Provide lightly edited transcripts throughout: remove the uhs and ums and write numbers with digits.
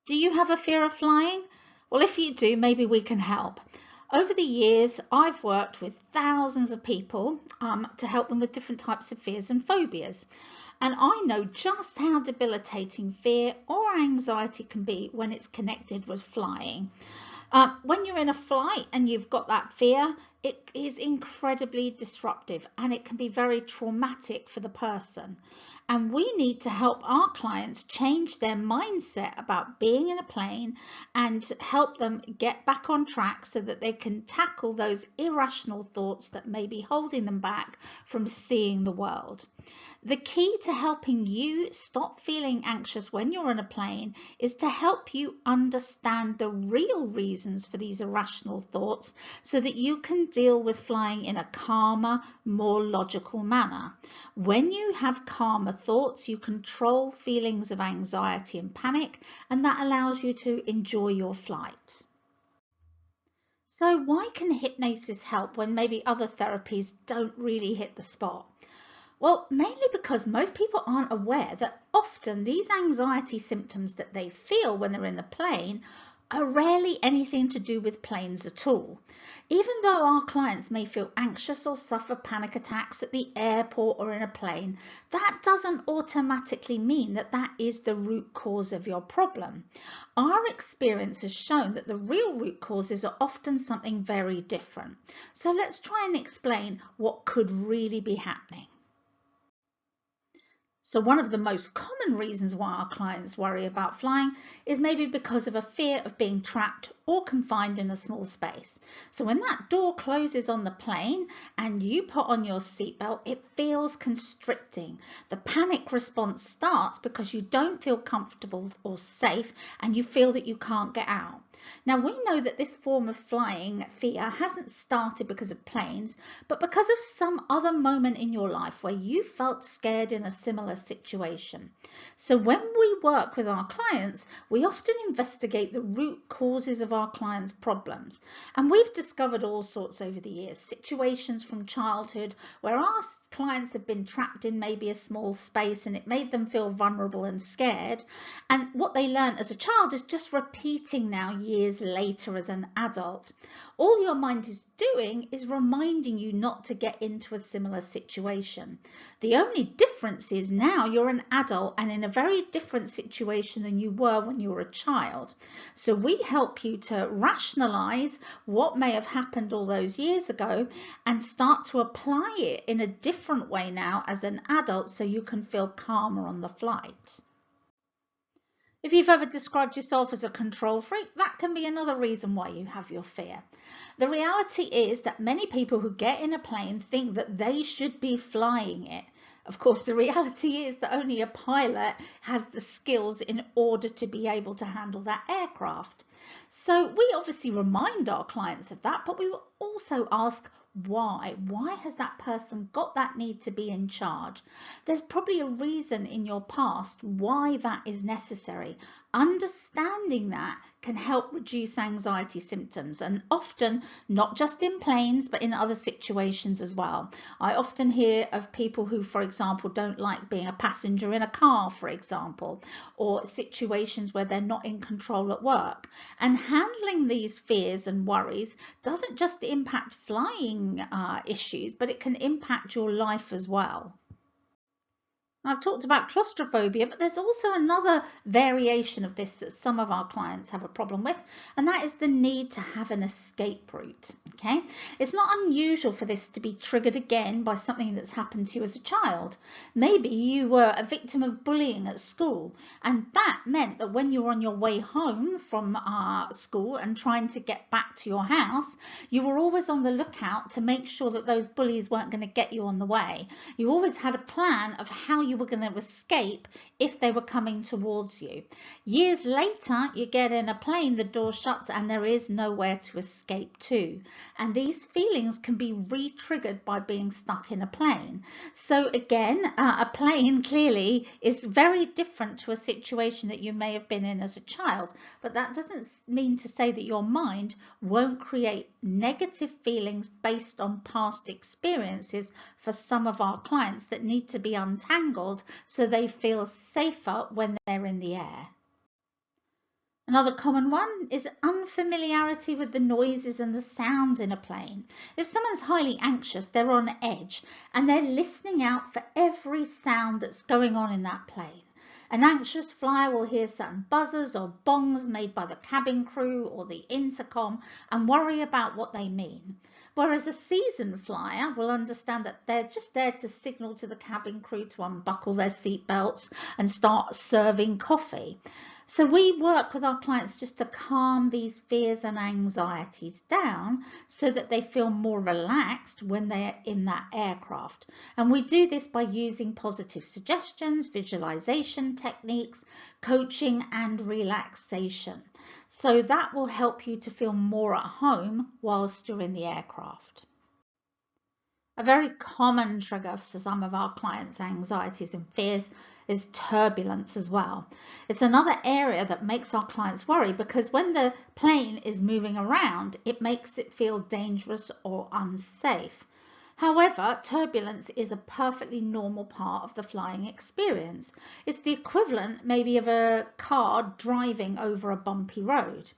Do you have a fear of flying? Well, if you do, maybe we can help. Over the years, I've worked with thousands of people to help them with different types of fears and phobias. And I know just how debilitating fear or anxiety can be when it's connected with flying. When you're in a flight and you've got that fear, it is incredibly disruptive and it can be very traumatic for the person. And we need to help our clients change their mindset about being in a plane and help them get back on track so that they can tackle those irrational thoughts that may be holding them back from seeing the world. The key to helping you stop feeling anxious when you're on a plane is to help you understand the real reasons for these irrational thoughts so that you can deal with flying in a calmer, more logical manner. When you have calmer thoughts, you control feelings of anxiety and panic, and that allows you to enjoy your flight. So why can hypnosis help when maybe other therapies don't really hit the spot? Well, mainly because most people aren't aware that often these anxiety symptoms that they feel when they're in the plane are rarely anything to do with planes at all. Even though our clients may feel anxious or suffer panic attacks at the airport or in a plane, that doesn't automatically mean that that is the root cause of your problem. Our experience has shown that the real root causes are often something very different. So let's try and explain what could really be happening. So one of the most common reasons why our clients worry about flying is maybe because of a fear of being trapped or confined in a small space. So when that door closes on the plane and you put on your seatbelt, it feels constricting. The panic response starts because you don't feel comfortable or safe and you feel that you can't get out. Now, we know that this form of flying fear hasn't started because of planes, but because of some other moment in your life where you felt scared in a similar situation. So when we work with our clients, we often investigate the root causes of our clients' problems. And we've discovered all sorts over the years, situations from childhood where our clients have been trapped in maybe a small space and it made them feel vulnerable and scared. And what they learned as a child is just repeating now years later as an adult. All your mind is doing is reminding you not to get into a similar situation. The only difference is now you're an adult and in a very different situation than you were when you were a child. So we help you to rationalize what may have happened all those years ago and start to apply it in a different way now as an adult so you can feel calmer on the flight. If you've ever described yourself as a control freak, that can be another reason why you have your fear. The reality is that many people who get in a plane think that they should be flying it. Of course, the reality is that only a pilot has the skills in order to be able to handle that aircraft. So we obviously remind our clients of that, but we will also ask why. Why has that person got that need to be in charge? There's probably a reason in your past why that is necessary. Understanding that can help reduce anxiety symptoms, and often not just in planes but in other situations as well. I often hear of people who, for example, don't like being a passenger in a car, for example, or situations where they're not in control at work. And handling these fears and worries doesn't just impact flying issues, but it can impact your life as well. I've talked about claustrophobia, but there's also another variation of this that some of our clients have a problem with, and that is the need to have an escape route. Okay, it's not unusual for this to be triggered again by something that's happened to you as a child. Maybe you were a victim of bullying at school, and that meant that when you were on your way home from school and trying to get back to your house, you were always on the lookout to make sure that those bullies weren't going to get you on the way. You always had a plan of how you were going to escape if they were coming towards you. Years later, you get in a plane, the door shuts and there is nowhere to escape to. And these feelings can be re-triggered by being stuck in a plane. So again, a plane clearly is very different to a situation that you may have been in as a child, but that doesn't mean to say that your mind won't create negative feelings based on past experiences for some of our clients that need to be untangled so they feel safer when they're in the air. Another common one is unfamiliarity with the noises and the sounds in a plane. If someone's highly anxious, they're on edge and they're listening out for every sound that's going on in that plane. An anxious flyer will hear certain buzzers or bongs made by the cabin crew or the intercom and worry about what they mean. Whereas a seasoned flyer will understand that they're just there to signal to the cabin crew to unbuckle their seatbelts and start serving coffee. So we work with our clients just to calm these fears and anxieties down so that they feel more relaxed when they're in that aircraft. And we do this by using positive suggestions, visualization techniques, coaching and relaxation. So that will help you to feel more at home whilst you're in the aircraft. A very common trigger for some of our clients' anxieties and fears is turbulence as well. It's another area that makes our clients worry because when the plane is moving around, it makes it feel dangerous or unsafe. However, turbulence is a perfectly normal part of the flying experience. It's the equivalent maybe of a car driving over a bumpy road.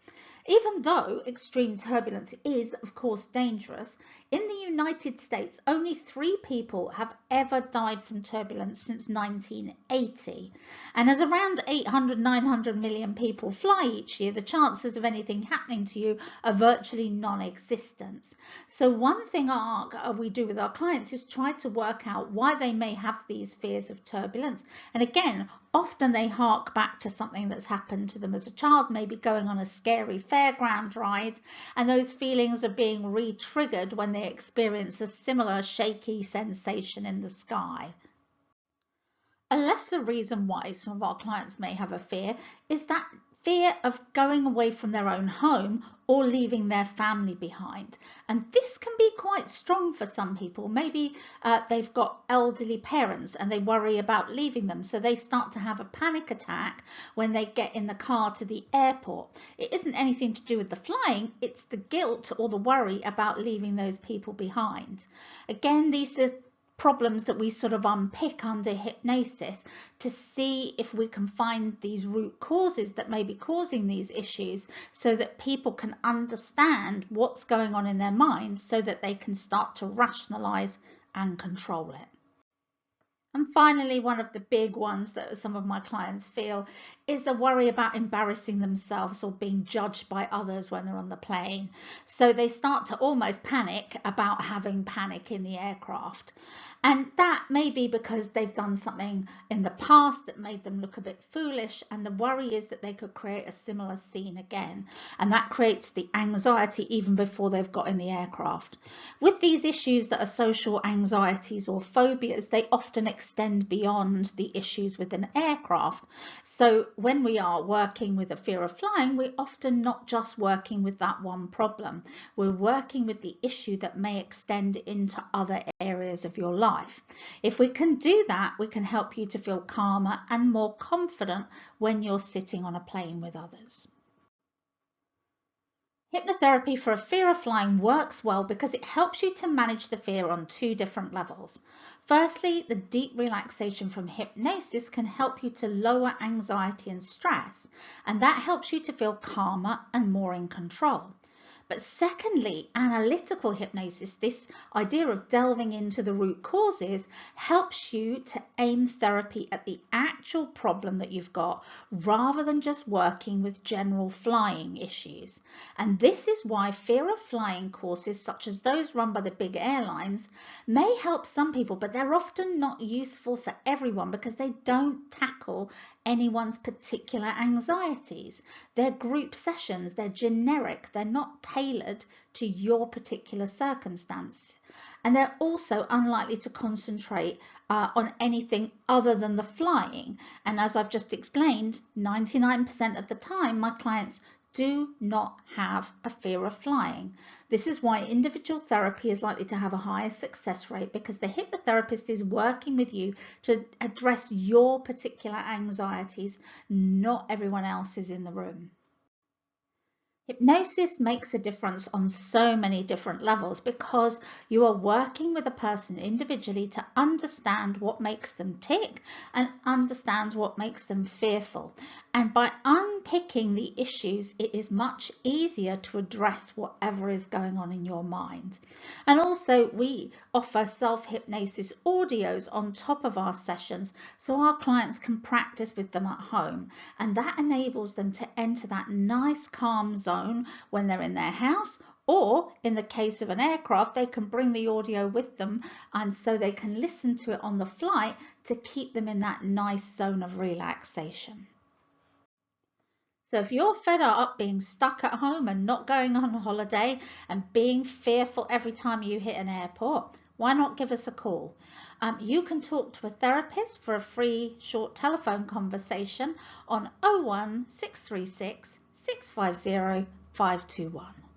Even though extreme turbulence is, of course, dangerous, in the United States, only 3 people have ever died from turbulence since 1980. And as around 800–900 million people fly each year, the chances of anything happening to you are virtually non-existent. So one thing we do with our clients is try to work out why they may have these fears of turbulence. And again, often they hark back to something that's happened to them as a child, maybe going on a scary fairground ride, and those feelings are being re-triggered when they experience a similar shaky sensation in the sky. A lesser reason why some of our clients may have a fear is that fear of going away from their own home or leaving their family behind. And this can be quite strong for some people. Maybe they've got elderly parents and they worry about leaving them, so they start to have a panic attack when they get in the car to the airport. It isn't anything to do with the flying, it's the guilt or the worry about leaving those people behind. Again, these are problems that we sort of unpick under hypnosis to see if we can find these root causes that may be causing these issues so that people can understand what's going on in their minds so that they can start to rationalize and control it. And finally, one of the big ones that some of my clients feel is a worry about embarrassing themselves or being judged by others when they're on the plane. So they start to almost panic about having panic in the aircraft. And that may be because they've done something in the past that made them look a bit foolish, and the worry is that they could create a similar scene again, and that creates the anxiety even before they've got in the aircraft. With these issues that are social anxieties or phobias, they often extend beyond the issues with an aircraft. So when we are working with a fear of flying, we're often not just working with that one problem. We're working with the issue that may extend into other areas of your life. If we can do that, we can help you to feel calmer and more confident when you're sitting on a plane with others. Hypnotherapy for a fear of flying works well because it helps you to manage the fear on 2 different levels. Firstly, the deep relaxation from hypnosis can help you to lower anxiety and stress, and that helps you to feel calmer and more in control. But secondly, analytical hypnosis, this idea of delving into the root causes, helps you to aim therapy at the actual problem that you've got rather than just working with general flying issues. And this is why fear of flying courses, such as those run by the big airlines, may help some people, but they're often not useful for everyone because they don't tackle anyone's particular anxieties. They're group sessions, they're generic, they're not tailored to your particular circumstance. And they're also unlikely to concentrate on anything other than the flying. And as I've just explained, 99% of the time, my clients do not have a fear of flying. This is why individual therapy is likely to have a higher success rate, because the hypnotherapist is working with you to address your particular anxieties, not everyone else's in the room. Hypnosis makes a difference on so many different levels because you are working with a person individually to understand what makes them tick and understand what makes them fearful. And by unpicking unpicking the issues, it is much easier to address whatever is going on in your mind. And also, we offer self-hypnosis audios on top of our sessions so our clients can practice with them at home, and that enables them to enter that nice calm zone when they're in their house, or in the case of an aircraft, they can bring the audio with them, and so they can listen to it on the flight to keep them in that nice zone of relaxation. So if you're fed up being stuck at home and not going on holiday and being fearful every time you hit an airport, why not give us a call? You can talk to a therapist for a free short telephone conversation on 01 636 650 521.